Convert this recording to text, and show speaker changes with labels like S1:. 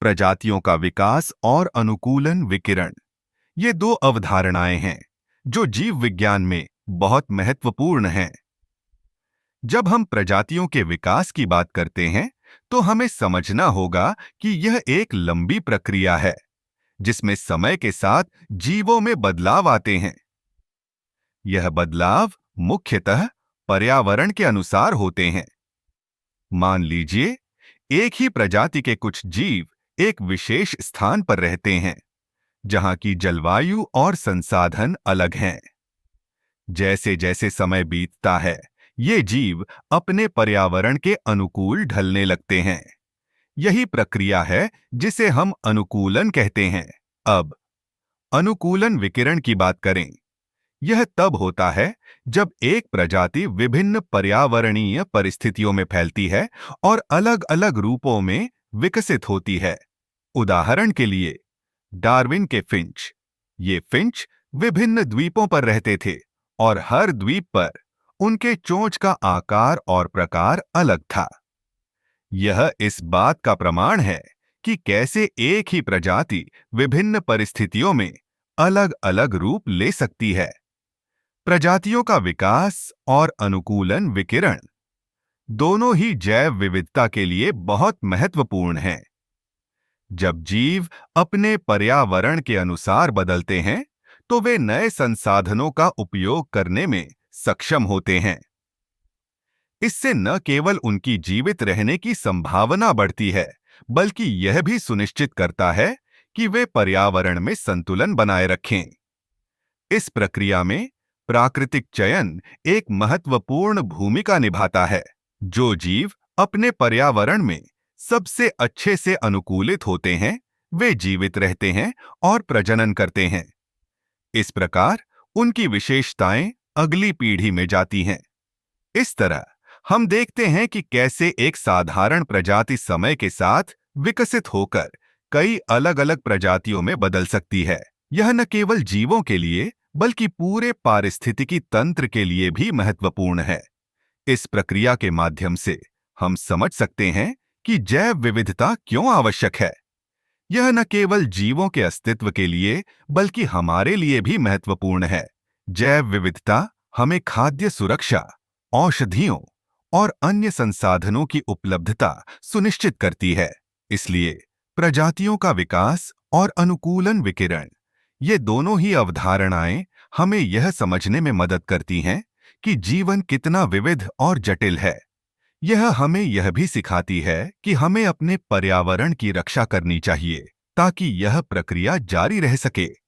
S1: प्रजातियों का विकास और अनुकूलन विकिरण, ये दो अवधारणाएं हैं जो जीव विज्ञान में बहुत महत्वपूर्ण हैं। जब हम प्रजातियों के विकास की बात करते हैं, तो हमें समझना होगा कि यह एक लंबी प्रक्रिया है जिसमें समय के साथ जीवों में बदलाव आते हैं। यह बदलाव मुख्यतः पर्यावरण के अनुसार होते हैं। मान लीजिए, एक ही प्रजाति के कुछ जीव एक विशेष स्थान पर रहते हैं, जहां की जलवायु और संसाधन अलग हैं। जैसे जैसे समय बीतता है, ये जीव अपने पर्यावरण के अनुकूल ढलने लगते हैं। यही प्रक्रिया है जिसे हम अनुकूलन कहते हैं। अब अनुकूलन विकिरण की बात करें। यह तब होता है जब एक प्रजाति विभिन्न पर्यावरणीय परिस्थितियों में फैलती है और अलग-अलग रूपों में विकसित होती है। उदाहरण के लिए, डार्विन के फिंच। ये फिंच विभिन्न द्वीपों पर रहते थे और हर द्वीप पर उनके चोंच का आकार और प्रकार अलग था। यह इस बात का प्रमाण है कि कैसे एक ही प्रजाति विभिन्न परिस्थितियों में अलग-अलग रूप ले सकती है। प्रजातियों का विकास और अनुकूलन विकिरण दोनों ही जैव विविधता के लिए बहुत महत्वपूर्ण हैं। जब जीव अपने पर्यावरण के अनुसार बदलते हैं, तो वे नए संसाधनों का उपयोग करने में सक्षम होते हैं। इससे न केवल उनकी जीवित रहने की संभावना बढ़ती है, बल्कि यह भी सुनिश्चित करता है कि वे पर्यावरण में संतुलन बनाए रखें। इस प्रक्रिया में प्राकृतिक चयन एक महत्वपूर्ण भूमिका निभाता है। जो जीव अपने पर्यावरण में सबसे अच्छे से अनुकूलित होते हैं, वे जीवित रहते हैं और प्रजनन करते हैं। इस प्रकार उनकी विशेषताएं अगली पीढ़ी में जाती हैं। इस तरह हम देखते हैं कि कैसे एक साधारण प्रजाति समय के साथ विकसित होकर कई अलग-अलग प्रजातियों में बदल सकती है। यह न केवल जीवों के लिए, बल्कि पूरे पारिस्थितिकी तंत्र के लिए भी महत्वपूर्ण है। इस प्रक्रिया के माध्यम से हम समझ सकते हैं कि जैव विविधता क्यों आवश्यक है। यह न केवल जीवों के अस्तित्व के लिए, बल्कि हमारे लिए भी महत्वपूर्ण है। जैव विविधता हमें खाद्य सुरक्षा, औषधियों और अन्य संसाधनों की उपलब्धता सुनिश्चित करती है। इसलिए प्रजातियों का विकास और अनुकूलन विकिरण, ये दोनों ही अवधारणाएं हमें यह समझने में मदद करती हैं कि जीवन कितना विविध और जटिल है। यह हमें यह भी सिखाती है कि हमें अपने पर्यावरण की रक्षा करनी चाहिए, ताकि यह प्रक्रिया जारी रह सके।